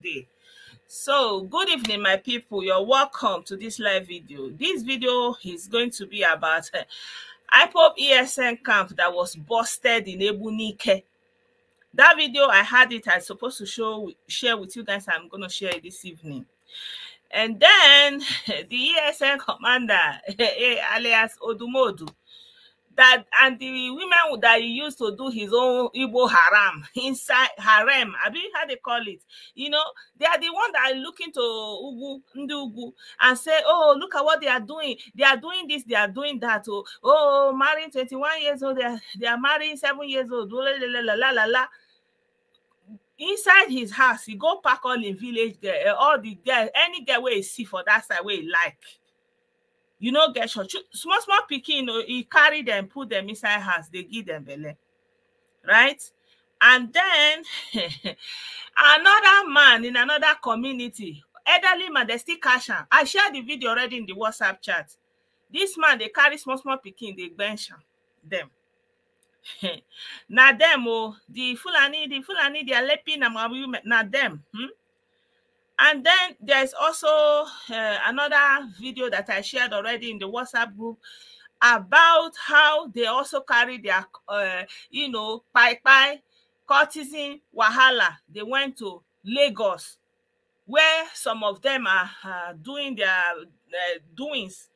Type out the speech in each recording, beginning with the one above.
day. So good evening, my people. You're welcome to this live video. This video is going to be about IPOB ESN camp that was busted in Egbunike. That video, I had it. I'm supposed to share with you guys. I'm going to share it this evening. And then the ESN commander, alias Odumodu, that and the women that he used to do his own Igbo harem, I mean how they call it, you know, they are the one that are looking to Ugu and say, oh, look at what they are doing. They are doing this, they are doing that. Oh, marrying 21 years old, they are marrying 7 years old. Inside his house, he go pack all the village girl, all the girl, any girl where he see for that side where he like. You know, get shot. Small pikin, you know, he carry them, put them inside house, they give them belly. Right? And then another man in another community, elderly man, they still cash am. I shared the video already in the WhatsApp chat. This man, they carry small pikin, they bench them. Now them, oh, the Fulani, they are leping them, now them. And then there's also another video that I shared already in the WhatsApp group about how they also carry their, you know, Kpai, courtesan, wahala. They went to Lagos, where some of them are doing their doings.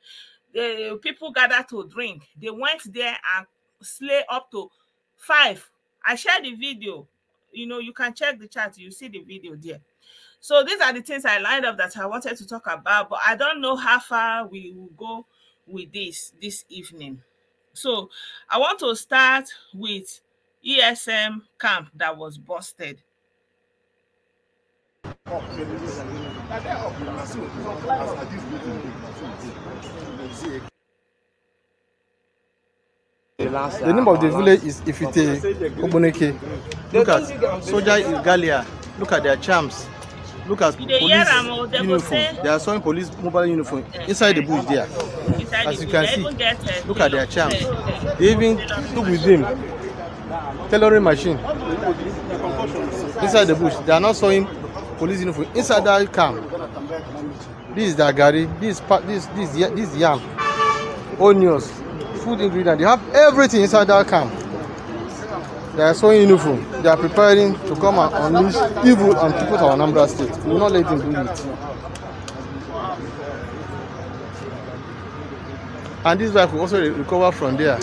The people gather to drink. They went there and slay up to 5. I shared the video. You know, you can check the chat. You see the video there. So these are the things I lined up that I wanted to talk about, but I don't know how far we will go with this evening. So I want to start with ESM camp that was busted. The name of the village is Ifite Egbunike. Look at soldier in Galia. Look at their charms. Look at police uniform. They are showing police mobile uniform inside the bush there. As you can see, look at their charms. They even took with them tailoring machine inside the bush. They are not showing police uniform inside that camp. This is the gari. This yam, onions, food ingredients. They have everything inside that camp. They are showing uniform. They are preparing to come and unleash evil on people of our Anambra State. We will not let them do it. And this wife will also recover from there.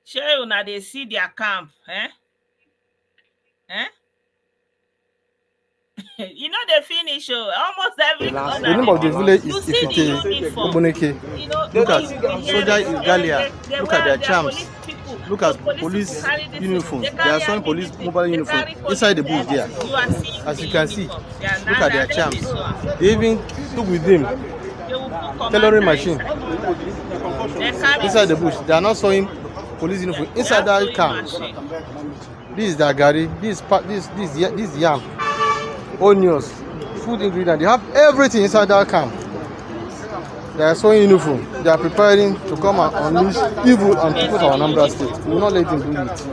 Sure, now they see their camp, eh? You know they finish almost every corner. The name of the village is Ifite Egbunike. Look at soldier in Galia. Look at their charms. Look at police uniform. They are showing police mobile uniform inside the bush there. As you can see, look at their charms. They even took with them tailoring machine inside the bush. They are not showing police uniform inside that camp. This is the gari. This yam, onions, food ingredients. They have everything inside that camp. They are showing uniform. They are preparing to come and unleash evil on people of our Anambra State. We will not let them do it.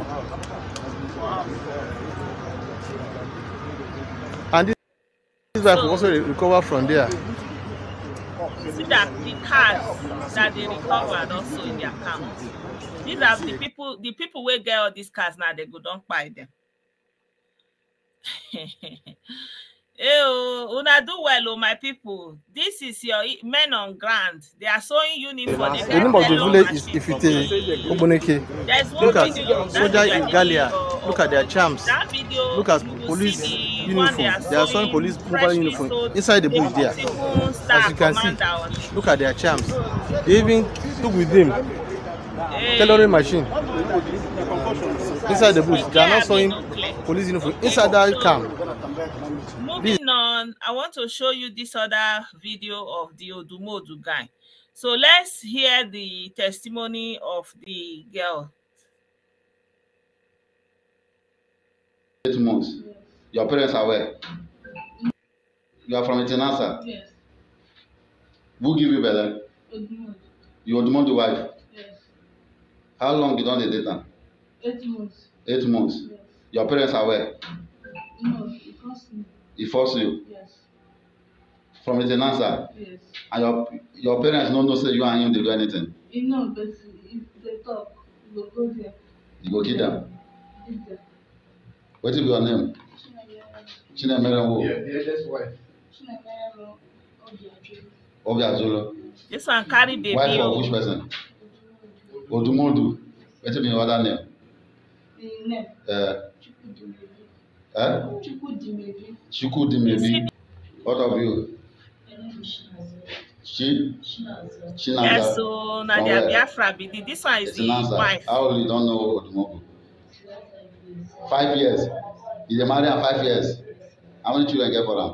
And this wife will also recover from there. See that the cars that they recovered also in their camp. These are the people who get all these cars now, they go don't buy them. Una do well, oh my people. This is your men on ground. They are showing uniform. The name of the village is Ifite Egbunike. Look at soldier in Galia. Look at their charms. Look at police uniform. They are showing police mobile uniform inside the bush there. As you can see, look at their charms. They even took with them tailoring machine inside the bush. They are not showing police uniform inside that camp. Moving on, I want to show you this other video of the Odumodu guy. So let's hear the testimony of the girl. 8 months. Your parents are where? You are from Itinasa? Yes. Who give you belly? Odumodu. You Odumodu wife? Yes. How long you don dey date am? 8 months. 8 months. Yes. Your parents are where? No, he forced me. He forced you? Yes. From a tenancy? Yes. And your parents no know say you and him dey do anything? He know, but if they talk, he go go there. You go kill them? Give them. Wetin be your name? Cültists M1n0rs. Yeah, that's why. Obiazulu. This one carry baby. Wife of which person? Odumodu. Wetin be your other name? The name? Chukwudimebi. What of you? Chinaza. Yes, so now they are Biafra. This one is the wife. How old you don't know Odumodu? 5 years. You dey marry am 5 years. How many children get for am?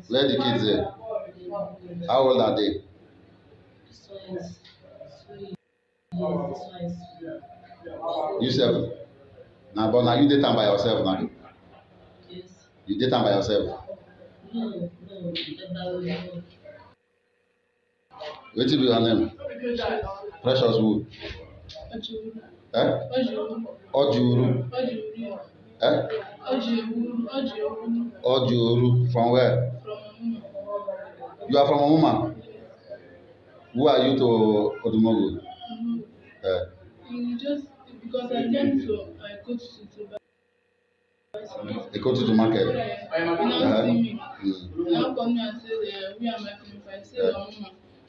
Where the kids dey? How old are they? You sef? But now you date am by yourself now. Yes. You date am by yourself. No. Wetin be your name? Precious who? Ojuru. Ojuru. From where? You are from Omuma? Who are you to Odumogu? Just because I came to They go to the market. Now see me. Now come here and say we are making fight. Say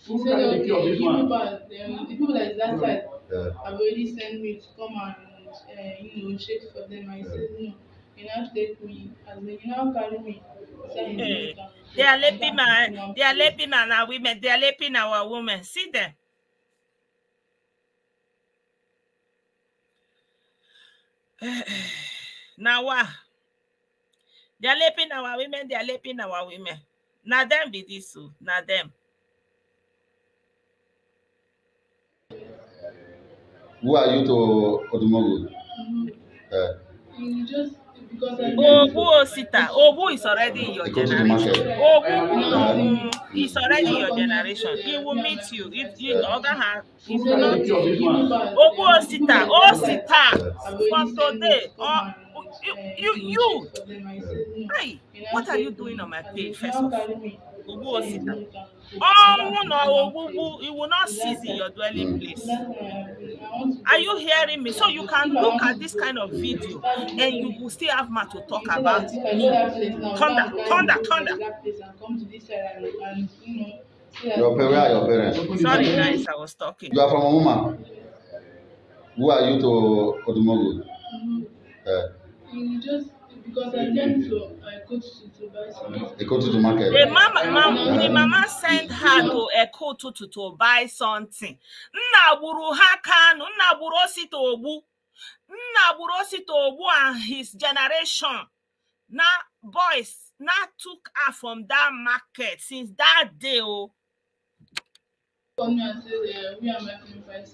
he said okay, the people that is that side have already sent me to come and shake for them. I said no, you now take me as when you now carry me. They are laping man. They are laping our women. They are laping our women. See them. Now what? They are laping our women. They are laping our women. Now them be this so. Now them. Who are you to Odumogu? Just because I Obu is already in your generation. Obu is already in your generation. He will meet you. He will not. Obu Osita. From today. You. Hey, what are you doing on my page? First of all, Obu Osita. He will not cease in your dwelling place. Are you hearing me? So you can look at this kind of video and you will still have more to talk about. Thunder. Where are your parents? Sorry guys, I was talking. You are from Omuma? Who are you to Odumogu? Just because I came to buy something. They go to the market. The mama sent her to Ekoto to buy something. Nnaburu Hakanu, Nnaburu Obu and his generation. Now boys took her from that market since that day. Oh. Come here and say we are making fight.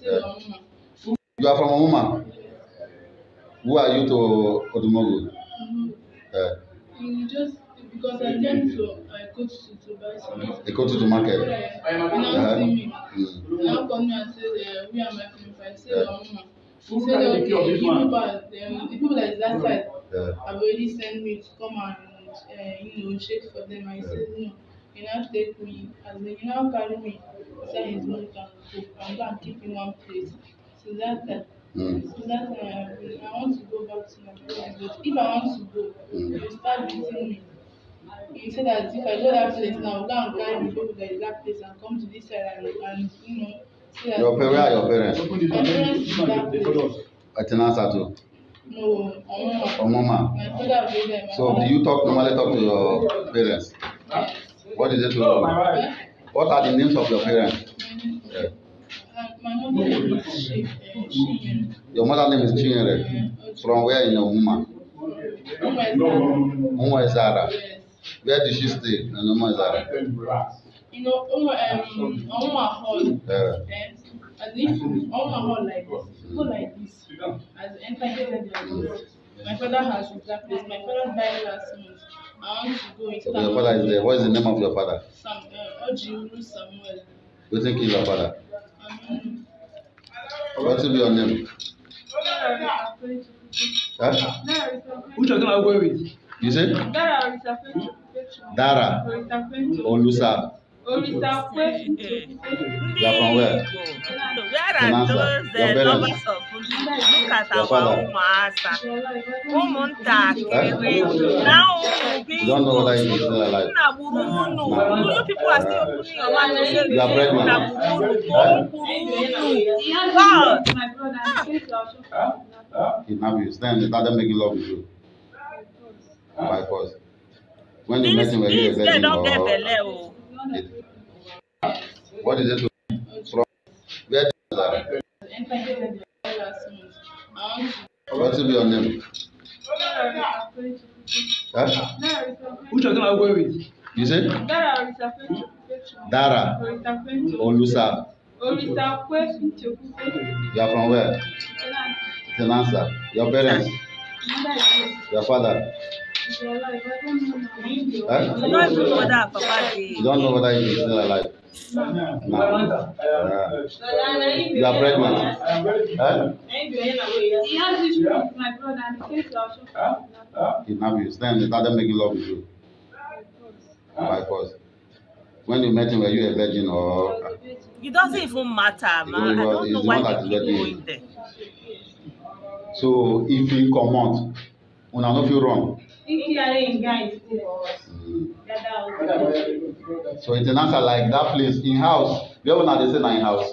You are from Omuma? Who are you to Odumogu? Just because I came to buy something. They go to the market. Now see me. Now come here and say we are making fight. He said okay, the people that is that side have already sent me to come and shake for them. I said no, you now take me as when you now carry me inside his milk and go and keep in one place. So that I want to go back to my parents, but if I want to go, you start beating me. You say that if I go that place now, go and carry the people that is that place and come to this side and say that. Where are your parents? My parents is that place. Atenasa too? No, Omuma. My father will be there. So do you normally talk to your parents? Yes. What is it to What are the names of your parents? My mother is Chinyere. Your mother name is Chinyere. From where in Omuma? Omuma Izara. Yes. Where did she stay in Omuma Izara? Omuma Hall. As if Omuma Hall like this, go like this. As enter inside the house. My father has that place. My father died last month. I want to go into So your father is there. What is the name of your father? Ojiuru Samuel. You think he's your father? What will be your name? Which of them are you going with? You say? Dara. Olusa. You are from where? Where are those lovers of food? Look at our Umuasa. Wom3n. Now, You don't know whether he is still alive. You people are still opening your mouth to say you are pregnant. God. Kidnap you. Then they started making love with you. By force. When you met him, were you a virgin or? What is it? From where is that? What will be your name? Which of them are you going with? You say? Dara. Olusa. You are from where? It's an answer. Your parents? Your father? You don't know whether he is still alive. No. You are pregnant. Kidnap you. Then they started making love with you. By force. When you met him, were you a virgin or? It doesn't even matter, man. I don't know why they keep going there. So if he come out, when I know if you run. So it's an answer like that place in house. Where when they say in house?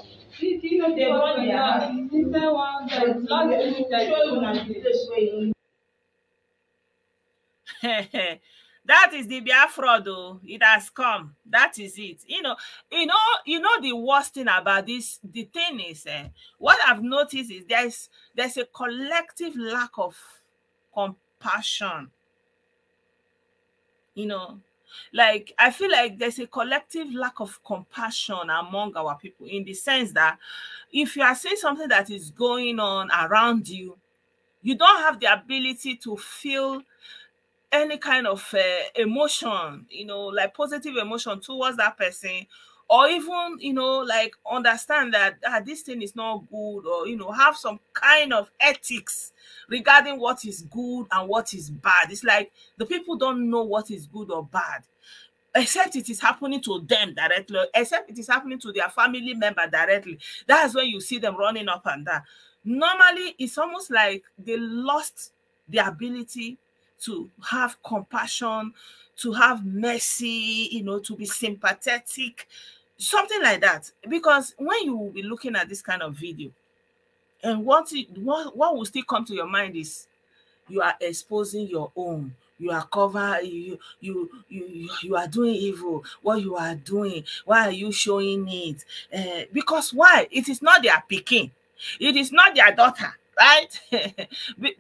That is the Biafra, though. It has come. That is it. You know the worst thing about this. The thing is, what I've noticed is there's a collective lack of compassion. You know, like I feel like there's a collective lack of compassion among our people, in the sense that if you are seeing something that is going on around you, you don't have the ability to feel any kind of emotion, you know, like positive emotion towards that person, or even, you know, like understand that this thing is not good, or, you know, have some kind of ethics regarding what is good and what is bad. It's like the people don't know what is good or bad, except it is happening to them directly, except it is happening to their family member directly. That's when you see them running up and down. Normally, it's almost like they lost the ability to have compassion, to have mercy, you know, to be sympathetic, something like that. Because when you will be looking at this kind of video, and what will still come to your mind is you are exposing your own. You are you are doing evil. What you are doing, why are you showing it? Because why? It is not their picking. It is not their daughter, right?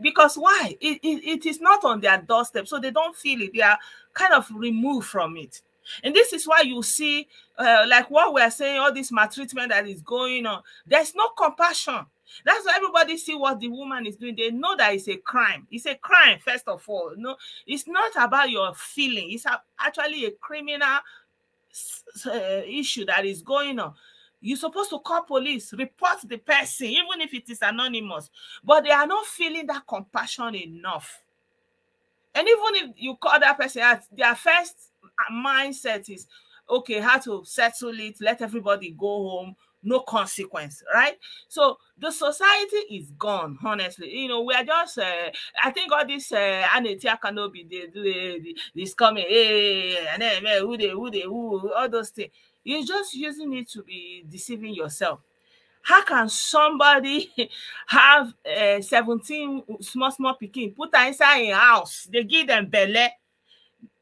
Because why? It is not on their doorstep, so they don't feel it. They are kind of removed from it. And this is why you see, like what we're saying, all this maltreatment that is going on. There's no compassion. That's why everybody see what the woman is doing. They know that it's a crime. It's a crime, first of all. No, it's not about your feeling. It's actually a criminal issue that is going on. You're supposed to call police, report the person, even if it is anonymous. But they are not feeling that compassion enough. And even if you call that person out, their first mindset is, okay, how to settle it, let everybody go home, no consequence, right? So the society is gone, honestly. You know, we are just, I think all this Anetia Kanobi, they do this coming, and then who, all those things. You're just using it to be deceiving yourself. How can somebody have 17 small pikin, put her inside a house, they give them belly,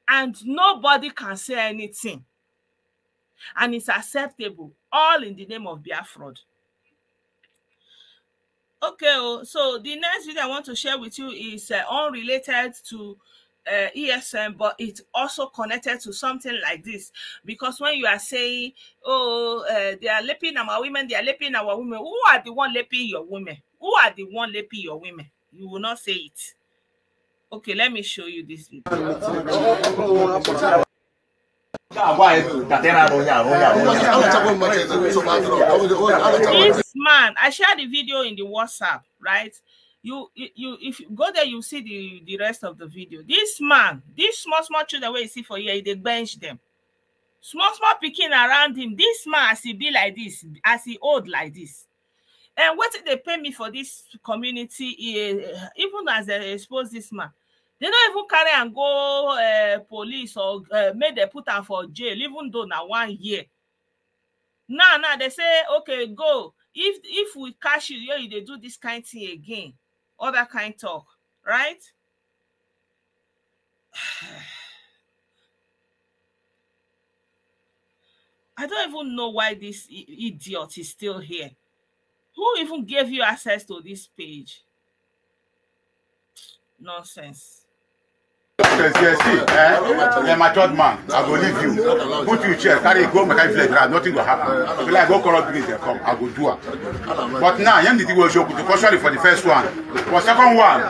and nobody can say anything? And it's acceptable, all in the name of Biafra. Okay, so the next video I want to share with you is unrelated to ESN, but it's also connected to something like this. Because when you are saying, oh, they are raping our women, they are raping our women, who are the one raping your women? Who are the one raping your women? You will not say it. Okay, let me show you this video. This man, I shared the video in the WhatsApp, right? You if you go there, you see the rest of the video. This man, these small children where you see for here, they bench them. Small picking around him. This man, as he be like this, as he old like this. And what did they pay me for this community? Even as they expose this man, they don't even carry and go police or make they put him for jail, even though now 1 year. Now they say, okay, go. If we catch you, yeah, they do this kind of thing again. Other kind talk, right? I don't even know why this idiot is still here. Who even gave you access to this page? Nonsense. You're my third man. I will leave you. Put you chair, carry go, make village. Nothing will happen. If I go corrupt business, they come. I will do it. But now, you need to go show. Contrary for the first one. For second one,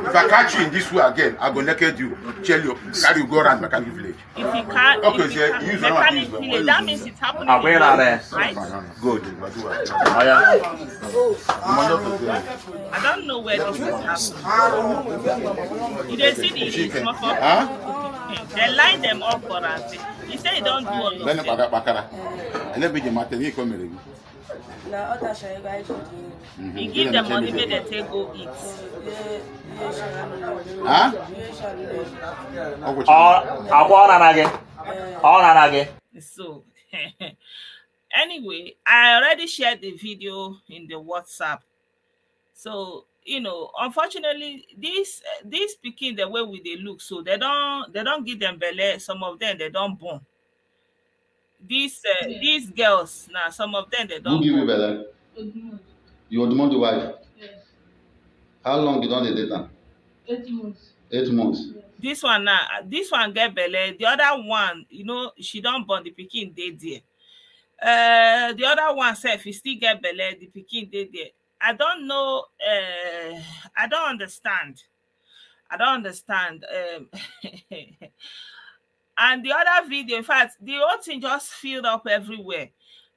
if I catch you in this way again, I go naked you, chill you, carry you go around mechanic village. If you can't, okay, if you use mechanic village, that means it's happening. Right? Good. I don't know where this is happening. You don't see the small. They line them up for us. You say you don't do all of them. You give them money, make them take go eat. So, anyway, I already shared the video in the WhatsApp. So, you know, unfortunately, these picking the way they look, so they don't give them belly. Some of them they don't born. These girls now, some of them they don't. Who give you belly? You are the wife. Yes. How long you don't date them? 8 months. 8 months. This one now, this one get belly. The other one, you know, she don't born the picking they there. The other one self, he still get belly. The picking they there. I don't know. I don't understand. And the other video, in fact, the whole thing just filled up everywhere.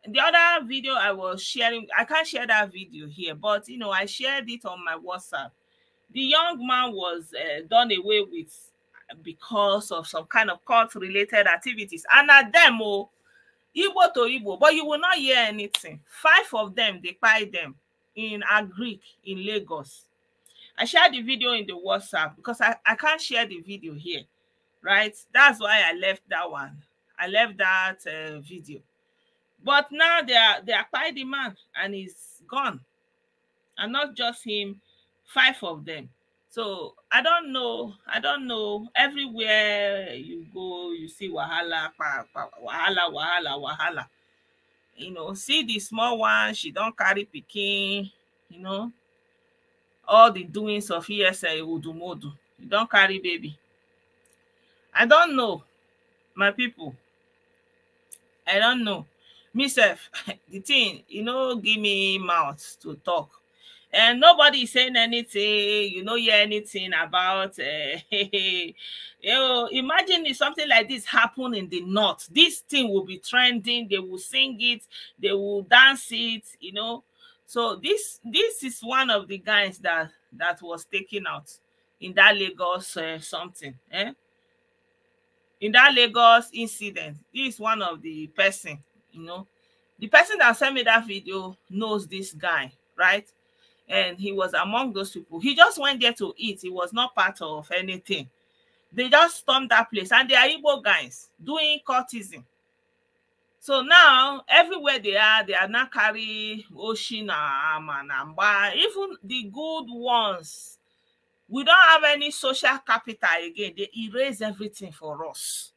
The other video I was sharing, I can't share that video here, but you know, I shared it on my WhatsApp. The young man was done away with because of some kind of cult-related activities, and at them, Igbo to Igbo, but you will not hear anything. 5 of them, they Kpai them in Agric in Lagos. I shared the video in the WhatsApp because I can't share the video here, right? That's why I left that one. I left that video. But now they are Kpai the man and he's gone. And not just him, 5 of them. So I don't know. Everywhere you go, you see wahala, wahala. You know, see the small one, she don't carry pikin, you know. All the doings of ESN Udumodu. You don't carry baby. I don't know, my people. I don't know. Myself, the thing, you know, give me mouth to talk. And nobody is saying anything, you know, hear anything about, you know, imagine if something like this happen in the north. This thing will be trending, they will sing it, they will dance it, you know. So this is one of the guys that was taken out in that Lagos something. In that Lagos incident, this is one of the person, you know. The person that sent me that video knows this guy, right? And he was among those people. He just went there to eat. He was not part of anything. They just stormed that place. And they are Igbo guys doing cultism. So now, everywhere they are not carrying Oshina, Amanamba. Even the good ones. We don't have any social capital again. They erase everything for us.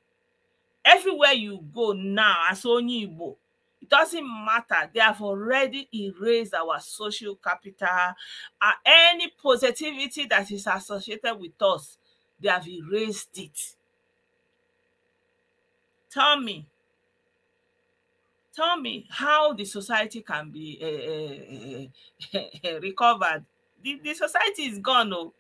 Everywhere you go now, as only Igbo, it doesn't matter. They have already erased our social capital. Any positivity that is associated with us, they have erased it. Tell me how the society can be recovered. The society is gone. Oh.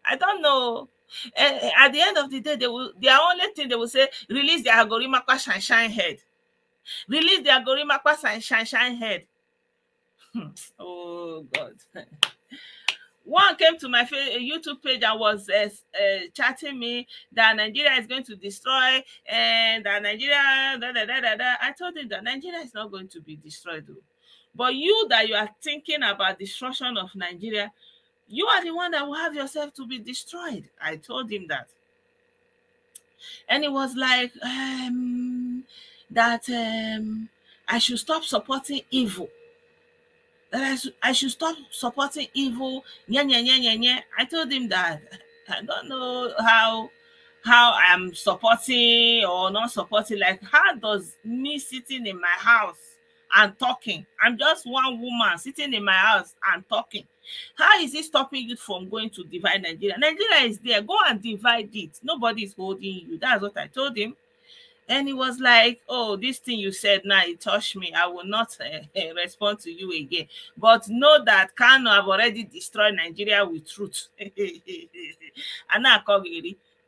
I don't know. At the end of the day, their only thing they will say, release the Agorimakwa shine head. Release the Agorimakwa shine head. Oh God. One came to my YouTube page and was chatting me that Nigeria is going to destroy and that Nigeria I told him that Nigeria is not going to be destroyed though. But you are thinking about destruction of Nigeria, you are the one that will have yourself to be destroyed. I told him that. And it was like that I should stop supporting evil. That I should stop supporting evil. I told him that I don't know how I'm supporting or not supporting. Like, how does me sitting in my house and talking, I'm just one woman sitting in my house and talking, how is it stopping you from going to divide Nigeria? Nigeria is there. Go and divide it. Nobody is holding you. That's what I told him. And he was like, oh, this thing you said now, it touched me. I will not respond to you again. But know that Kano have already destroyed Nigeria with truth. And now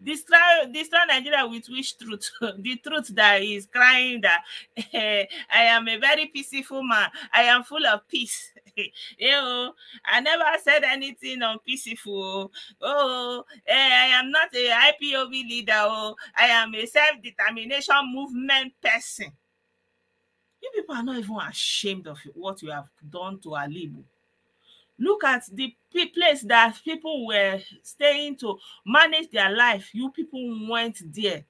destroy Nigeria with which truth? The truth that is crying that I am a very peaceful man. I am full of peace. You know, I never said anything unpeaceful. Oh, I am not a IPOB leader. Oh, I am a self-determination movement person. You people are not even ashamed of what you have done to Alibu. Look at the place that people were staying to manage their life. You people went there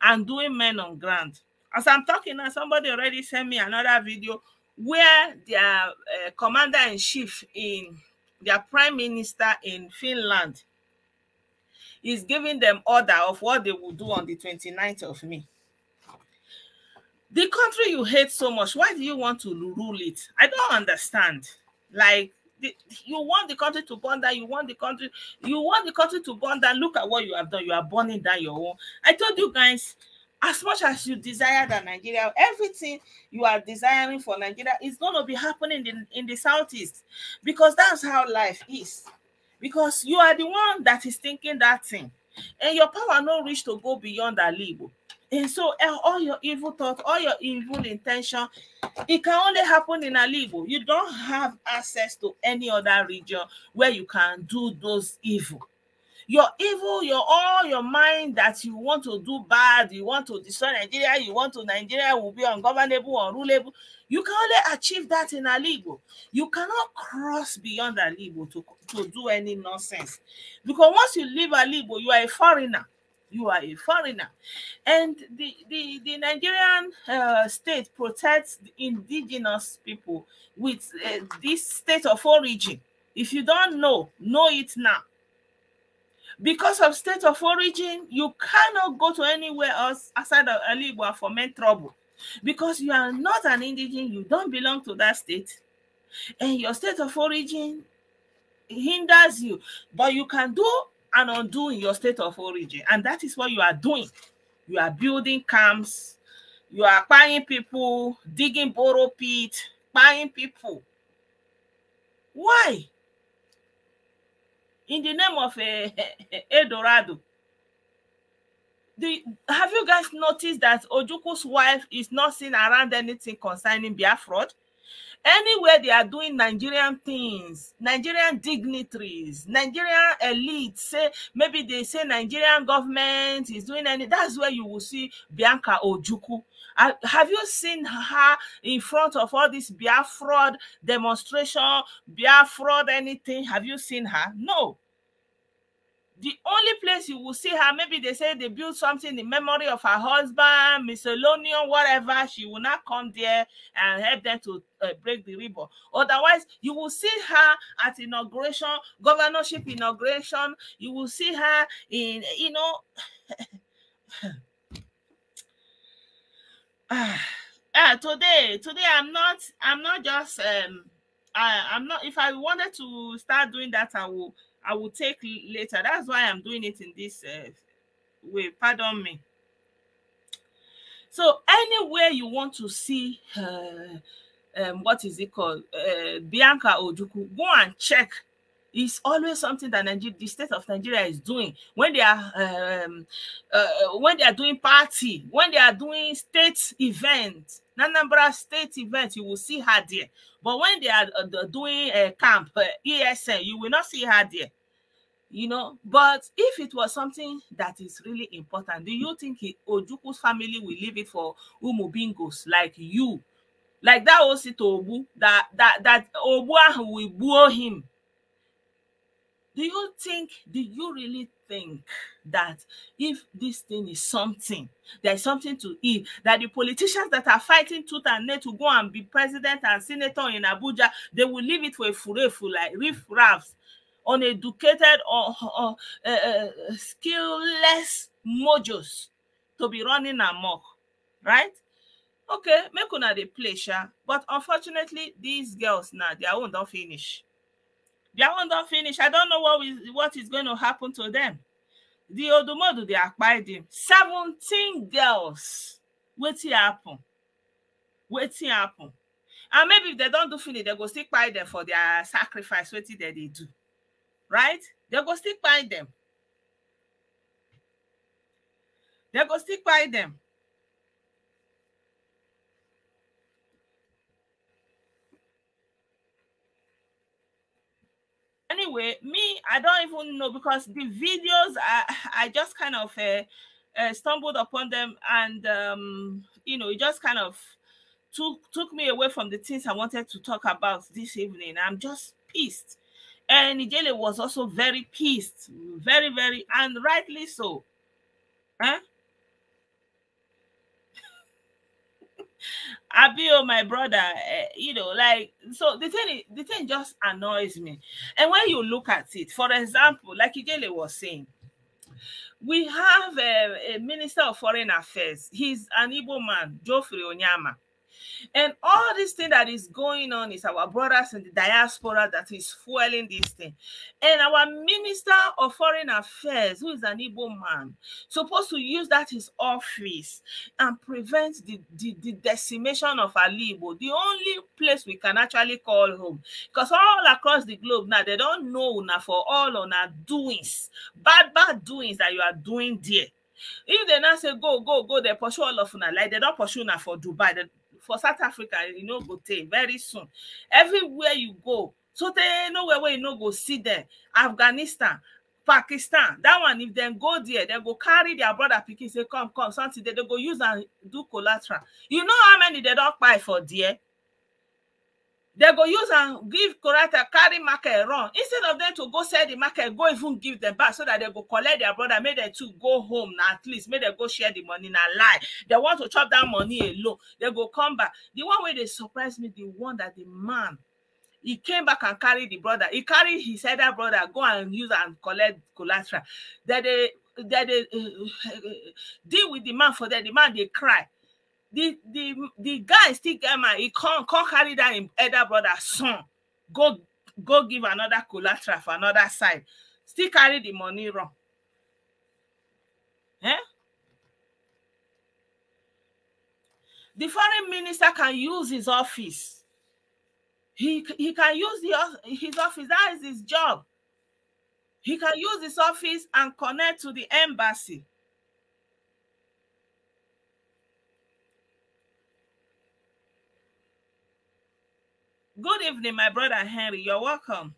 and doing men on ground. As I'm talking now, somebody already sent me another video where their commander-in-chief in their prime minister in Finland is giving them order of what they will do on the 29th of May. The country you hate so much, why do you want to rule it? I don't understand. Like, you want the country to burn down, you want the country to burn down. Look at what you have done. You are burning down your own. I told you guys, as much as you desire that Nigeria, everything you are desiring for Nigeria is going to be happening in the Southeast, because that's how life is. Because you are the one that is thinking that thing, and your power no reach to go beyond that level. And so all your evil thoughts, all your evil intention, it can only happen in Alibo. You don't have access to any other region where you can do those evil. Your evil, all your mind that you want to do bad, you want to destroy Nigeria, you want to Nigeria will be ungovernable, unrulable. You can only achieve that in Alibo. You cannot cross beyond Alibo to do any nonsense. Because once you leave Alibo, you are a foreigner. You are a foreigner. And the Nigerian state protects the indigenous people with this state of origin. If you don't know it now. Because of state of origin, you cannot go to anywhere else outside of Alibo and foment trouble. Because you are not an indigen, you don't belong to that state. And your state of origin hinders you. But you can do and undo in your state of origin, and that is what you are doing. You are building camps, you are buying people, digging borrow pit, buying people. Why? In the name of Eldorado. Have you guys noticed that Ojuku's wife is not seen around anything concerning Biafra? Anywhere they are doing Nigerian things, Nigerian dignitaries, Nigerian elites, say maybe they say Nigerian government is doing any, that's where you will see Bianca Ojukwu. Have you seen her in front of all this Biafra demonstration, Biafra anything? Have you seen her? No. The only place you will see her, maybe they say they built something in memory of her husband, miscellaneous, whatever, she will not come there and help them to break the ribbon. Otherwise, you will see her at inauguration, governorship inauguration. You will see her in, you know, today I'm not just I'm not, if I wanted to start doing that, I will take later. That's why I'm doing it in this way. Pardon me. So anywhere you want to see what is it called, Bianca Ojukwu, go and check It's always something that the state of Nigeria is doing when they are doing party, when they are doing state events, Anambra state events, you will see her there. But when they are doing a camp, ESN, you will not see her there. You know, but if it was something that is really important, do you think Ojuku's family will leave it for Umubingos like you? Like that Osito Obu, that Obu will boo him. Do you really think that if this thing is something, there's something to eat, that the politicians that are fighting tooth and nail to go and be president and senator in Abuja, they will leave it for a furefu like riff-raffs, uneducated or skillless mojos to be running amok, right? Okay, make una dey play, sha. But unfortunately, these girls now, their own don't finish. Their own don't finish. I don't know what is going to happen to them. The Odumodu, they acquired them. 17 girls. Wetin happen? Wetin happen? And maybe if they don't do finish, they go still buy them for their sacrifice. Wetin they do. Right? They go still buy them. They go still buy them. Anyway, me, I don't even know, because the videos, I just kind of stumbled upon them, and you know, it just kind of took me away from the things I wanted to talk about this evening. I'm just pissed. And Ijele was also very pissed, very, very, and rightly so. Huh? Abio, my brother, you know, like, so the thing just annoys me. And when you look at it, for example, like Ijele was saying, we have a Minister of Foreign Affairs. He's an Igbo man, Geoffrey Onyama. And all this thing that is going on is our brothers in the diaspora that is fueling this thing. And our Minister of Foreign Affairs, who is an Igbo man, supposed to use that his office and prevent the decimation of our Igbo, the only place we can actually call home. Because all across the globe now, they don't know now for all on our doings, bad doings that you are doing there. If they now say go, they pursue all of them, like they don't pursue now for Dubai. For South Africa, you know, go take very soon. Everywhere you go, so they know where you know go see there. Afghanistan, Pakistan, that one, if they go there, they go carry their brother pikin, say come, something they go use and do collateral. You know how many they don't buy for there? They go use and give collateral, carry market run. Instead of them to go sell the market, go even give them back so that they go collect their brother, make them to go home now, at least, make them go share the money, now lie. They want to chop that money alone. They go come back. The one where they surprised me, the one that the man, he came back and carried the brother. He carried his other brother, go and use and collect collateral. That they deal with the man for that. The man, they cry. The guy still get man, he can't carry that in elder brother son. Go give another collateral for another side. Still carry the money wrong. Eh? The foreign minister can use his office. He can use his office. That is his job. He can use his office and connect to the embassy. Good evening, my brother Henry. You're welcome.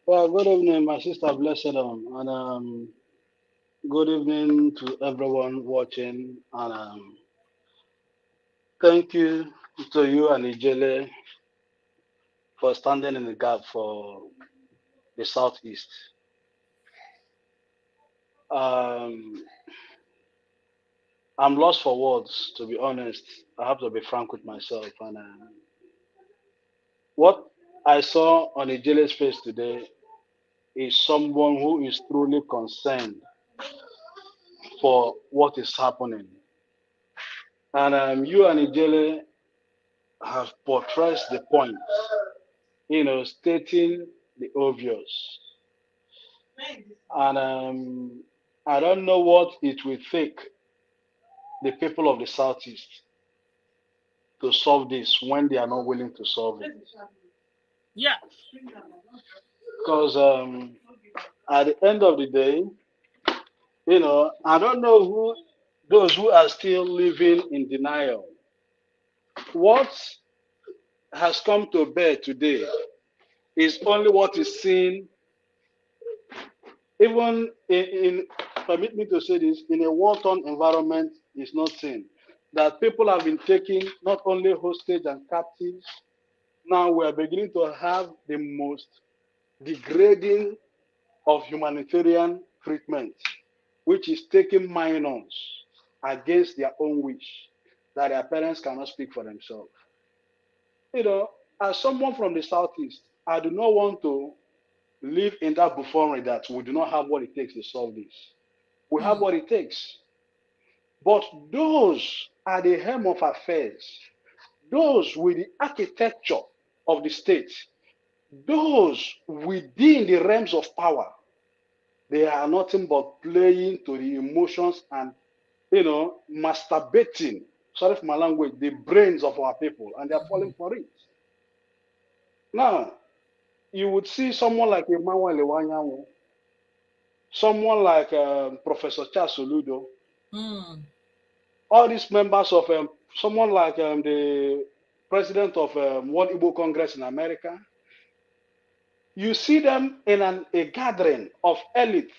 Well, good evening, my sister Blessedom, and good evening to everyone watching, and thank you to you and Ijele for standing in the gap for the Southeast. I'm lost for words, to be honest. I have to be frank with myself. And what I saw on Ijele's face today is someone who is truly concerned for what is happening. And you and Ijele have portrayed the point, you know, stating the obvious. And I don't know what it will take the people of the Southeast to solve this when they are not willing to solve it. Yeah. Because at the end of the day, you know, I don't know who those who are still living in denial. What has come to bear today is only what is seen, even in permit me to say this, in a war-torn environment is not seen. That people have been taken not only hostage and captives, now we are beginning to have the most degrading of humanitarian treatment, which is taking minors against their own wish, that their parents cannot speak for themselves. You know, as someone from the Southeast, I do not want to live in that buffoonery that we do not have what it takes to solve this. We have what it takes. But those at the helm of affairs, those with the architecture of the state, those within the realms of power, they are nothing but playing to the emotions and, you know, masturbating, sorry for my language, the brains of our people, and they are falling for it. Now, you would see someone like M1n0rs, someone like Professor Soludo, all these members of someone like the president of World Igbo Congress in America. You see them in a gathering of elite,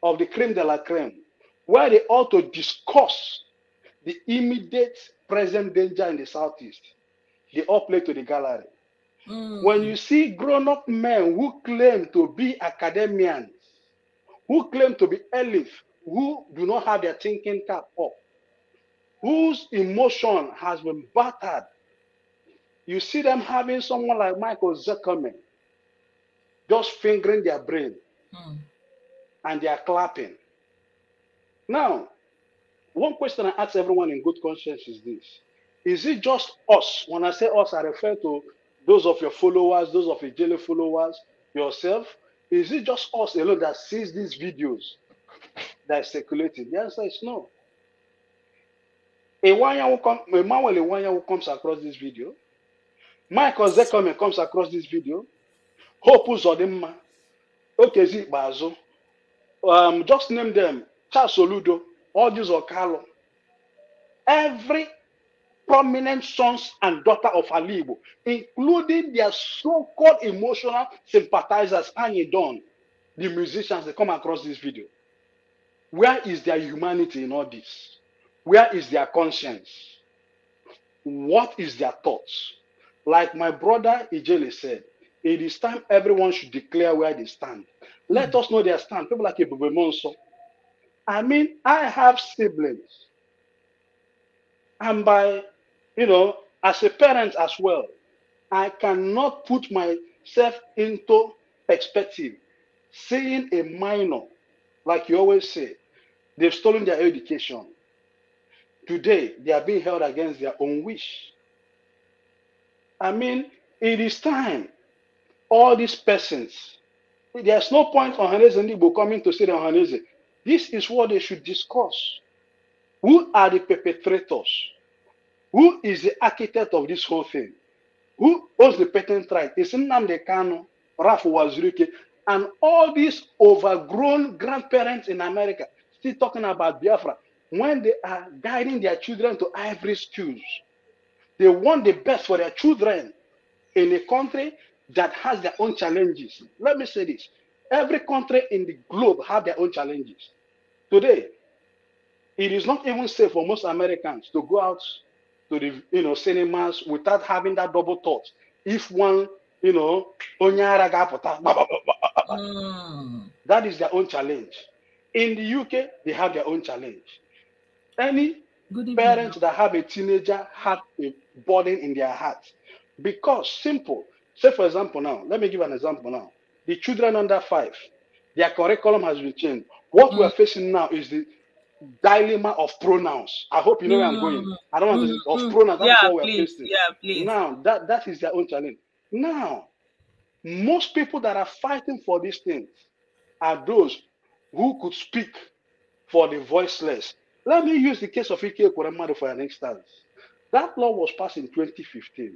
of the creme de la creme, where they ought to discuss the immediate present danger in the Southeast. They all play to the gallery. When you see grown-up men who claim to be academians, who claim to be elite, who do not have their thinking cap up, whose emotion has been battered, you see them having someone like Michael Zuckerman just fingering their brain and they are clapping. Now, one question I ask everyone in good conscience is this. Is it just us? When I say us, I refer to those of your followers, those of your daily followers, yourself. Is it just us alone that sees these videos that are circulating? The answer is no. A Egbunike who comes across this video, Michael Zuckerman comes across this video, Hope Uzodimma, Okezi Bazo, just name them, Charles Soludo, all these Okalo. Every prominent sons and daughter of Alibo, including their so-called emotional sympathizers, Anyedon, the musicians, they come across this video. Where is their humanity in all this? Where is their conscience? What is their thoughts? Like my brother Ijele said, it is time everyone should declare where they stand. Let us know their stand. People like IPOB ESN. I mean, I have siblings. And by, you know, as a parent as well, I cannot put myself into perspective. Seeing a minor, like you always say, they've stolen their education. Today, they are being held against their own wish. I mean, it is time. All these persons, there's no point on Hanese and Igbo coming to say that Hanese. This is what they should discuss. Who are the perpetrators? Who is the architect of this whole thing? Who owns the patent right? It's Nnamdi Kanu, Rafu Wazirike, and all these overgrown grandparents in America still talking about Biafra when they are guiding their children to Ivory schools. They want the best for their children in a country that has their own challenges. Let me say this. Every country in the globe have their own challenges. Today, it is not even safe for most Americans to go out to the cinemas without having that double thought. If one, that is their own challenge. In the UK, they have their own challenge. Any parents that have a teenager have a burden in their heart. Because simple. Say for example now, let me give an example now. The children under 5, their curriculum has been changed. What we are facing now is the dilemma of pronouns. I hope you know where I'm going. I don't want to of pronouns. That's what we're facing. Yeah, please. Now that is their own challenge. Now, most people that are fighting for these things are those who could speak for the voiceless. Let me use the case of Ike Ekweremadu for an instance. That law was passed in 2015.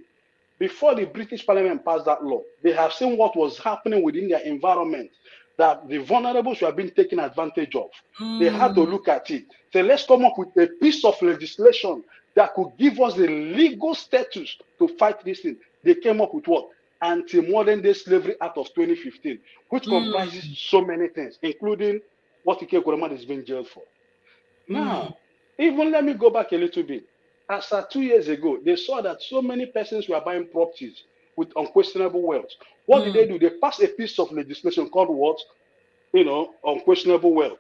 before the British Parliament passed that law, they have seen what was happening within their environment, that the vulnerables were being taken advantage of. They had to look at it. So let's come up with a piece of legislation that could give us the legal status to fight this thing. They came up with what? Anti-Modern Day Slavery Act of 2015, which comprises so many things, including what Ike Ekweremadu is being jailed for. Now, even let me go back a little bit. As of 2 years ago, they saw that so many persons were buying properties with unquestionable wealth. What did they do? They passed a piece of legislation called what? Unquestionable wealth.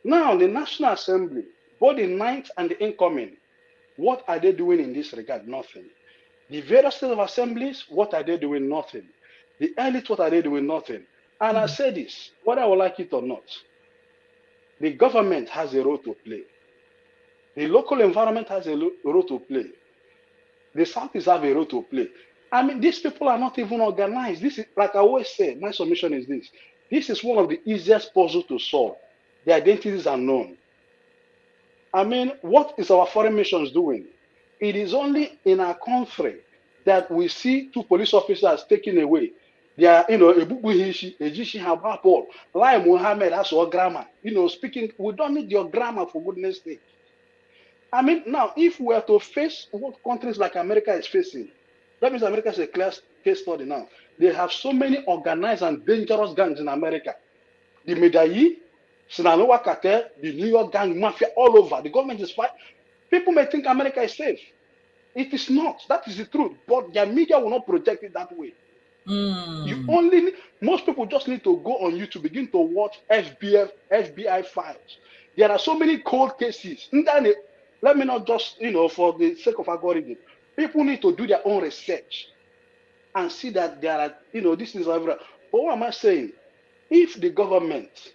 Now, the National Assembly, both the 9th and the incoming, what are they doing in this regard? Nothing. The various state of assemblies, what are they doing? Nothing. The elite, what are they doing? Nothing. And I say this, whether I would like it or not, the government has a role to play. The local environment has a role to play. The Southeast have a role to play. I mean, these people are not even organized. This is, like I always say, my submission is this. This is one of the easiest puzzles to solve. The identities are known. I mean, what is our foreign missions doing? It is only in our country that we see 2 police officers taken away. They are, Ejishi Habapol, Lai Muhammad, that's our grammar. Speaking, we don't need your grammar for goodness sake. I mean, now, if we are to face what countries like America is facing, that means America is a clear case study now. They have so many organized and dangerous gangs in America. The Medellin, Sinaloa cartel, the New York gang, mafia, all over. The government is fighting. People may think America is safe. It is not. That is the truth. But their media will not project it that way. Most people just need to go on YouTube, begin to watch FBI files. There are so many cold cases. Let me not just, for the sake of algorithm, people need to do their own research and see that there are, this is everywhere. But what am I saying? If the government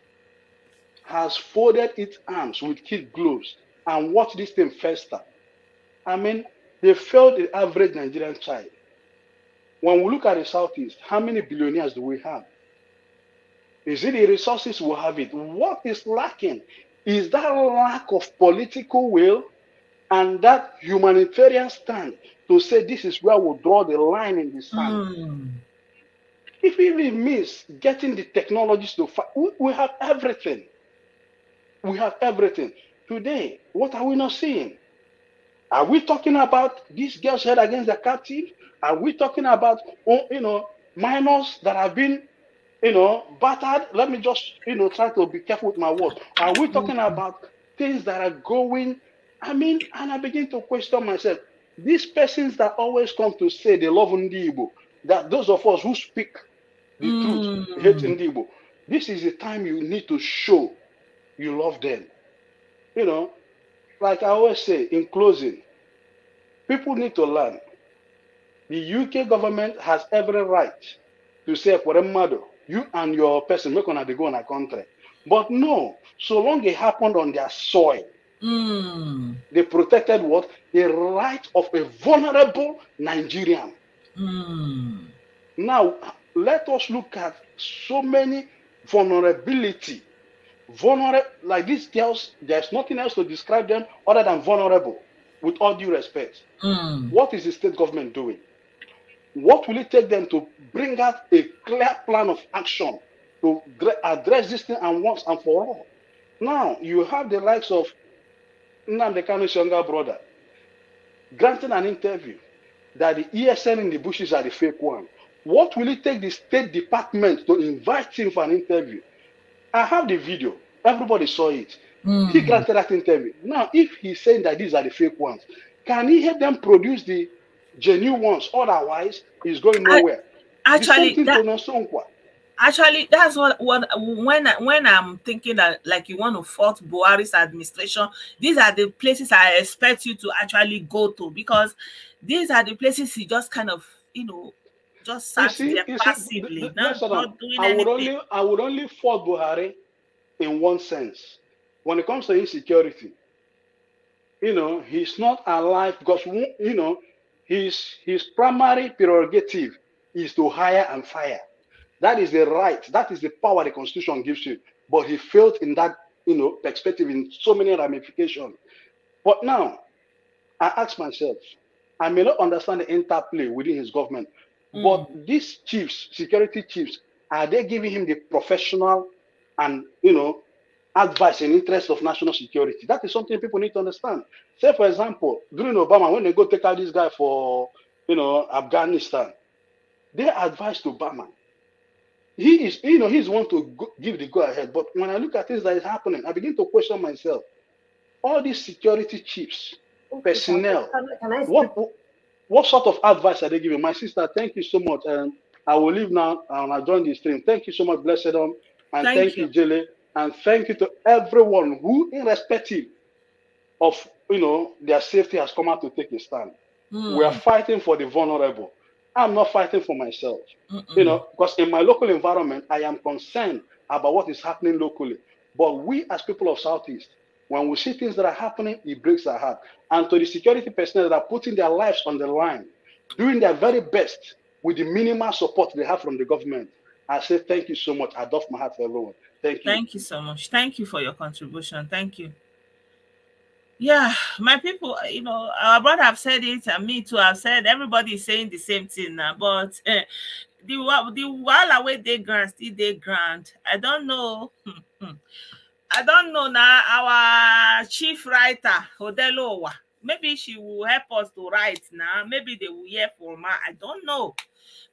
has folded its arms with kid gloves and watched this thing fester, I mean, they failed the average Nigerian child. When we look at the Southeast, how many billionaires do we have? Is it the resources we have it? What is lacking is that lack of political will and that humanitarian stand to say this is where we'll draw the line in the sand. If it really means getting the technologies to fight, we have everything. We have everything. Today, what are we not seeing? Are we talking about these girls held against the captive? Are we talking about, minors that have been, battered? Let me just, try to be careful with my words. Are we talking about things that are going? I mean, and I begin to question myself. These persons that always come to say they love Ndibo, that those of us who speak the truth hate Ndibo, this is the time you need to show you love them. Like I always say, in closing, people need to learn. The UK government has every right to say, Ekweremadu, you and your person, make on go in a country. But no, so long it happened on their soil, they protected what? The right of a vulnerable Nigerian. Now, let us look at so many vulnerability. Like these girls, there's nothing else to describe them other than vulnerable, with all due respect. What is the state government doing? What will it take them to bring out a clear plan of action to address this thing and once and for all? Now, you have the likes of Nnamdi Kanu's younger brother granting an interview that the ESN in the bushes are the fake one. What will it take the State Department to invite him for an interview? I have the video. Everybody saw it. He granted that interview. Now, if he's saying that these are the fake ones, can he help them produce the genuine ones? Otherwise, he's going nowhere. Actually, that's what when I'm thinking that, like, you want to fault Buhari's administration, these are the places I expect you to actually go to, because these are the places he just kind of, just sat there passively, not doing anything. I would only fault Buhari in one sense. When it comes to insecurity, he's not alive because, his primary prerogative is to hire and fire. That is the right. That is the power the Constitution gives you. But he failed in that, perspective in so many ramifications. But now, I ask myself, I may not understand the interplay within his government, but these chiefs, security chiefs, are they giving him the professional and, advice in interest of national security? That is something people need to understand. Say, for example, during Obama, when they go take out this guy for, Afghanistan, they advised Obama. He is, he's one to give the go ahead. But when I look at things that is happening, I begin to question myself. All these security chiefs, personnel, what sort of advice are they giving? My sister, thank you so much. And I will leave now and I'll join the stream. Thank you so much, Blessedom. And thank you, Jelle. And thank you to everyone who, irrespective of, their safety, has come out to take a stand. We are fighting for the vulnerable. I'm not fighting for myself, because in my local environment, I am concerned about what is happening locally. But we as people of Southeast, when we see things that are happening, it breaks our heart. And to the security personnel that are putting their lives on the line, doing their very best with the minimal support they have from the government, I say thank you so much. I doff my heart for everyone. Thank you. Thank you so much. Thank you for your contribution. Thank you. Yeah, my people, our brother have said it, and me too have said, everybody is saying the same thing now, but the while away they grant, still they grant. I don't know. I don't know now. Our chief writer, Odelowa, maybe she will help us to write now. Maybe they will hear from her. I don't know.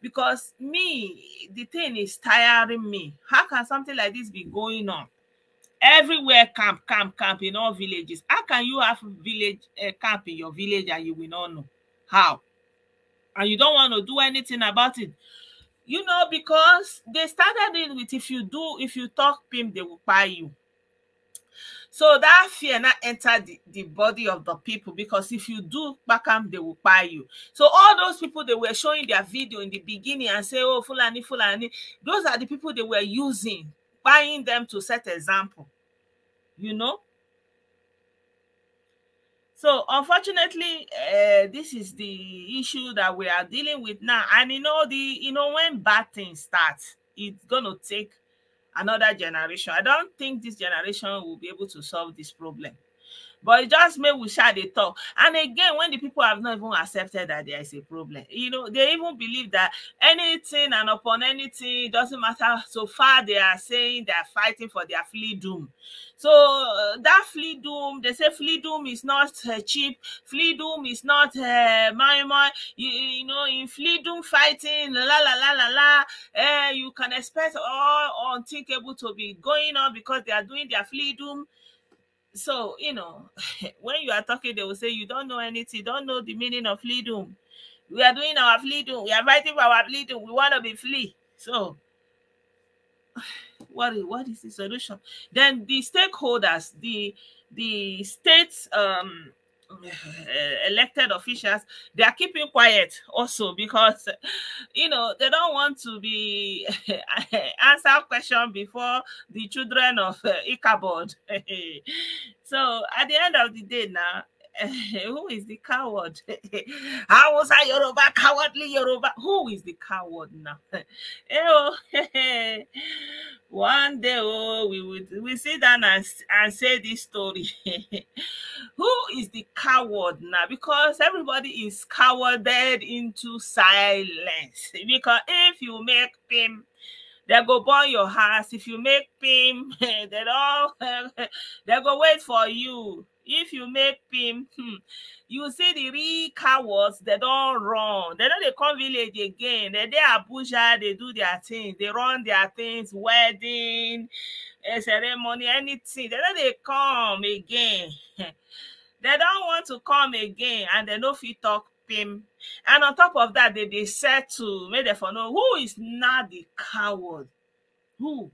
Because the thing is tiring me. How can something like this be going on? Everywhere camp in all villages. How can you have village camp in your village and you will not know? How? And you don't want to do anything about it. Because they started it with if you talk PIM, they will buy you. So that fear now entered the body of the people, because if you do Bakam, they will buy you. So all those people, they were showing their video in the beginning and say, oh, Fulani, those are the people they were using, buying them to set example, So unfortunately, this is the issue that we are dealing with now. And when bad things start, it's gonna take another generation. I don't think this generation will be able to solve this problem. But it just made we share the talk. And again, when the people have not even accepted that there is a problem, they even believe that anything and upon anything, it doesn't matter. So far, they are saying they are fighting for their freedom. So that freedom, they say freedom is not cheap. Freedom is not in freedom fighting, you can expect all unthinkable to be going on because they are doing their freedom. So, when you are talking, they will say, you don't know anything, you don't know the meaning of freedom. We are doing our freedom. We are fighting for our freedom. We want to be free. So, what is the solution? Then the stakeholders, the states, elected officials, they are keeping quiet also because they don't want to be answer question before the children of Ichabod. So at the end of the day now, who is the coward? How was I Yoruba? Cowardly Yoruba? Who is the coward now? One day, we sit down and say this story. Who is the coward now? Because everybody is cowarded into silence. Because if you make PIM, they go burn your house. If you make PIM, they go wait for you. If you make PIM, you see the real cowards, they don't run. They don't come village again. They Abuja, they do their things. They run their things, wedding, ceremony, anything. They come again. They don't want to come again, and they no fit talk PIM. And on top of that, they said to make them for know who is not the coward. Who?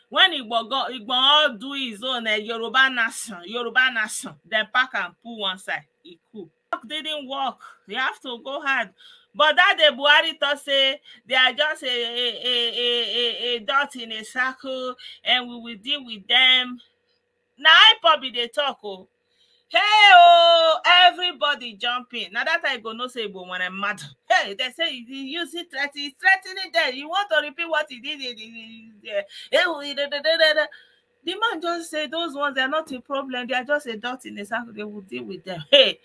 When Igbo do his own Yoruba nation, then pack and pull one side. It cool. Didn't work. They have to go hard. But that the Buhari thought say they are just a dot in a circle, and we will deal with them. Now IPOB they talk. Oh, hey, everybody jumping. Now that I go no say but when I'm mad. Hey, they say you see he's threatening there. You want to repeat what he did? The man just say those ones, they are not a problem. They are just a dot in a circle. They will deal with them. Hey,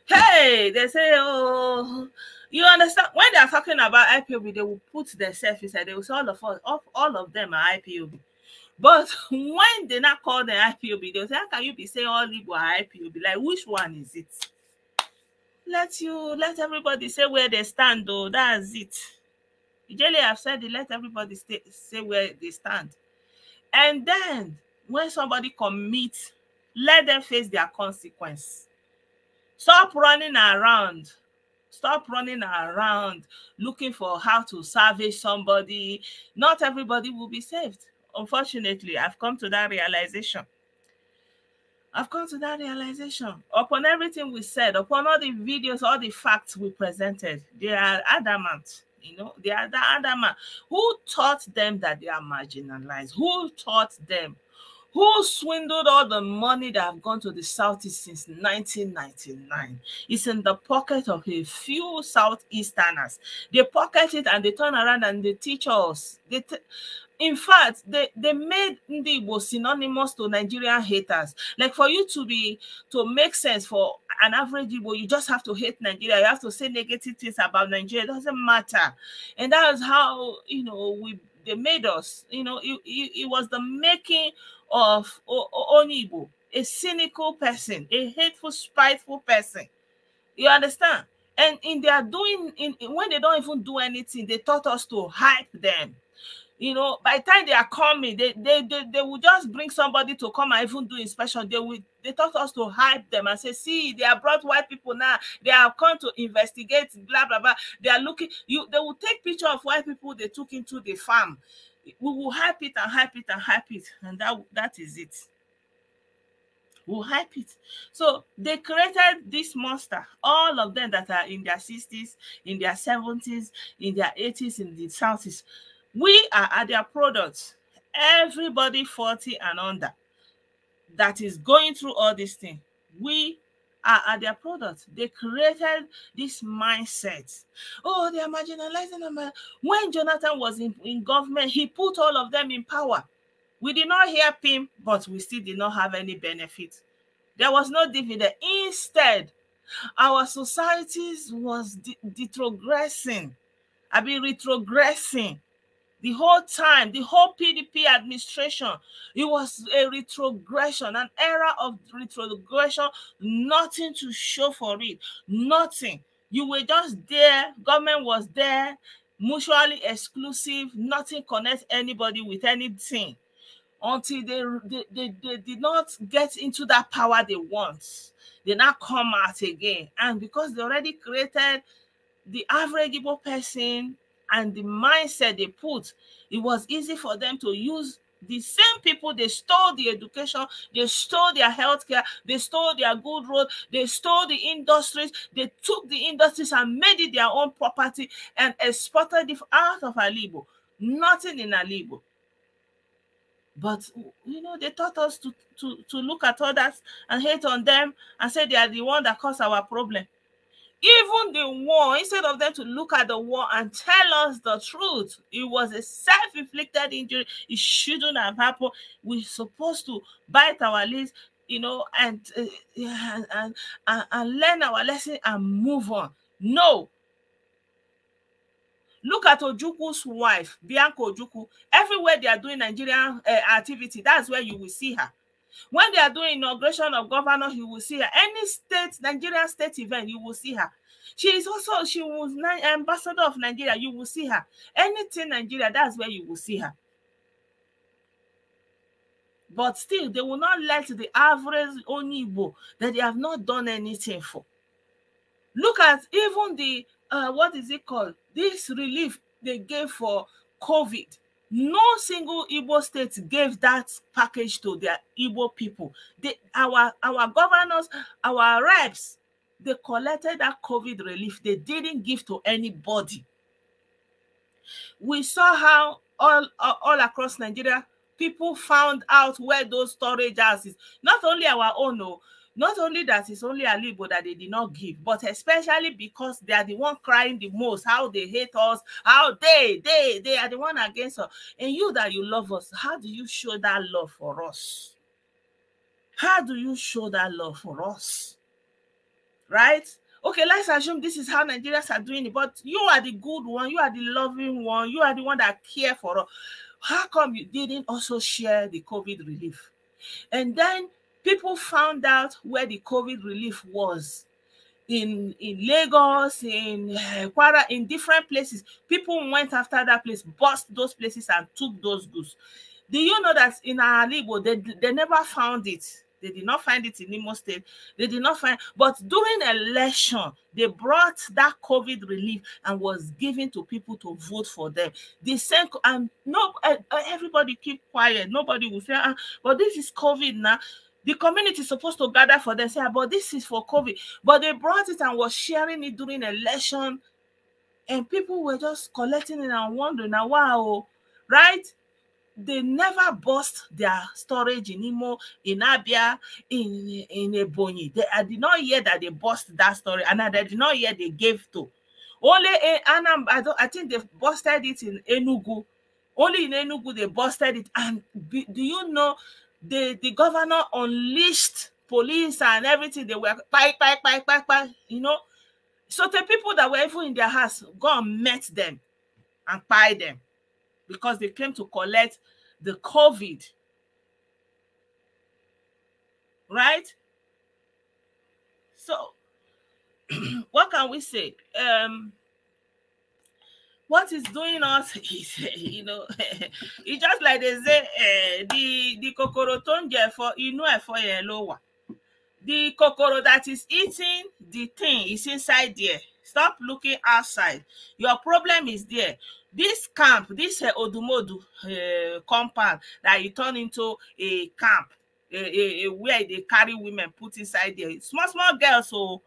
Hey, they say, oh, you understand? When they are talking about IPOB, they will put themselves inside. They will say all of them are IPOB. But when they not call them IPOB, they will say, how can you be saying all Igbo are IPOB? Like, which one is it? Let everybody say where they stand, though. That's it. Usually I've said it, let everybody say where they stand. And then when somebody commits, let them face their consequence. Stop running around. Stop running around looking for how to salvage somebody. Not everybody will be saved. Unfortunately, I've come to that realization. Upon everything we said, upon all the videos, all the facts we presented, they are adamant. You know, they are adamant. Who taught them that they are marginalized? Who taught them? Who swindled all the money that have gone to the Southeast since 1999? It's in the pocket of a few Southeasterners. They pocket it and they turn around and they teach us. In fact, they made Ndi Igbo synonymous to Nigerian haters. Like, for you to make sense for an average Igbo, you just have to hate Nigeria. You have to say negative things about Nigeria. It doesn't matter. And that is how, you know, they made us. You know, it was the making of Onibo, a cynical person, a hateful, spiteful person. You understand? And when they don't even do anything, they taught us to hype them. You know, by the time they are coming, they will just bring somebody to come and even do inspection. They taught us to hype them and say, see, they have brought white people now. They have come to investigate, blah, blah, blah. They are looking, they will take picture of white people they took into the farm. We will hype it and hype it and hype it. And that is it. We'll hype it. So they created this monster, all of them that are in their 60s, in their 70s, in their 80s, in the 70s. We are at their products. Everybody 40 and under that is going through all these things, we are at their products. They created this mindset. Oh, they are marginalizing them. When Jonathan was in government, he put all of them in power. We did not hear him, but we still did not have any benefit. There was no dividend. Instead, our societies was retrogressing. The whole time, the whole PDP administration, it was a retrogression, an era of retrogression, nothing to show for it, nothing. You were just there, government was there, mutually exclusive, nothing connects anybody with anything until they did not get into that power they want. They now come out again. And because they already created the average Igbo person and the mindset they put, it was easy for them to use the same people. They stole the education, they stole their healthcare, they stole their good road, they stole the industries, they took the industries and made it their own property and exported it out of Alibo. Nothing in Alibo. But, you know, they taught us to look at others and hate on them and say they are the one that caused our problem. Even the war, instead of them to look at the war and tell us the truth, it was a self-inflicted injury. It shouldn't have happened. We're supposed to bite our lips, you know, and learn our lesson and move on. No. Look at Ojukwu's wife, Bianca Ojukwu. Everywhere they are doing Nigerian activity, that's where you will see her. When they are doing inauguration of governors, you will see her. Any state, Nigerian state event, you will see her. She was ambassador of Nigeria, you will see her. Anything Nigeria, that's where you will see her. But still, they will not let the average Onibo that they have not done anything for. Look at even the, what is it called? This relief they gave for COVID. No single Igbo state gave that package to their Igbo people. Our governors, our reps, they collected that COVID relief. They didn't give to anybody. We saw how all across Nigeria, people found out where those storage houses, not only our own, no, not only that it's only Alibo that they did not give, but especially because they are the one crying the most, how they hate us, how they are the one against us. And you that you love us, how do you show that love for us? How do you show that love for us? right? Okay, let's assume this is how Nigerians are doing it, but you are the good one, you are the loving one, you are the one that care for us. How come you didn't also share the COVID relief? And then people found out where the COVID relief was. In Lagos, in Kwara, in different places. People went after that place, bust those places and took those goods. Do you know that in Alibo, they never found it? They did not find it in Imo State. They did not find, but during election, they brought that COVID relief and was given to people to vote for them. The same, and no, everybody keep quiet. Nobody will say, but this is COVID now. The community is supposed to gather for them, say, but this is for COVID. But they brought it and was sharing it during election, and people were just collecting it and wondering, now, wow, right? They never bust their storage in Imo, in Abia, in Ebonyi. I did not hear that they bust that storage, and I did not hear they gave to. Only I think they busted it in Enugu. Only in Enugu they busted it. And do you know the governor unleashed police and everything? They were you know. So the people that were even in their house go and met them and buy them, because they came to collect the COVID, right? So, what can we say? What is doing us is, you know, it's just like they say, the kokoro tonje for lower. The kokoro that is eating the thing is inside there. Stop looking outside. Your problem is there. This camp, this Odumodu compound that you turn into a camp, where they carry women put inside there. Small girls, so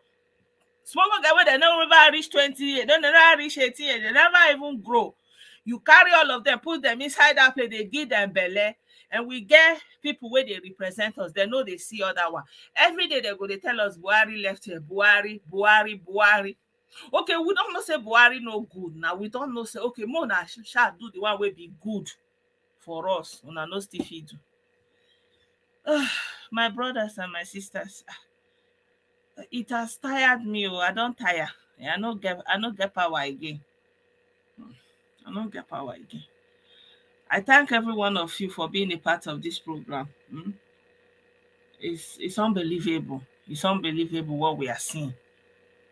small girls where they never reach 20, they never reach 18, they never even grow. You carry all of them, put them inside that place, they give them belly. And we get people where they represent us. They know they see other one. Every day they go, they tell us Buhari left here. Buhari. Okay, we don't know say Buhari no good. Now we don't know say, okay, Mona shall do the one will be good for us. Una no still fit do. My brothers and my sisters, it has tired me. I don't tire. I no get power again. I don't get power again. I thank every one of you for being a part of this program. It's unbelievable. It's unbelievable what we are seeing.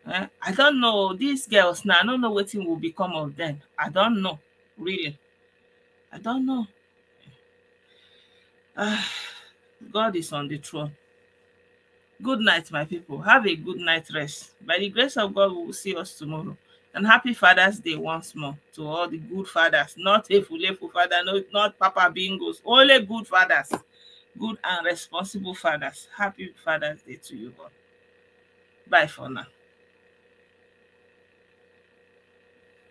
I don't know these girls now. I don't know what will become of them. I don't know, really. I don't know. God is on the throne. Good night, my people. Have a good night rest. By the grace of God, we will see us tomorrow. And happy Father's Day once more to all the good fathers. Not a full father, not Papa Bingos. Only good fathers. Good and responsible fathers. Happy Father's Day to you all. Bye for now.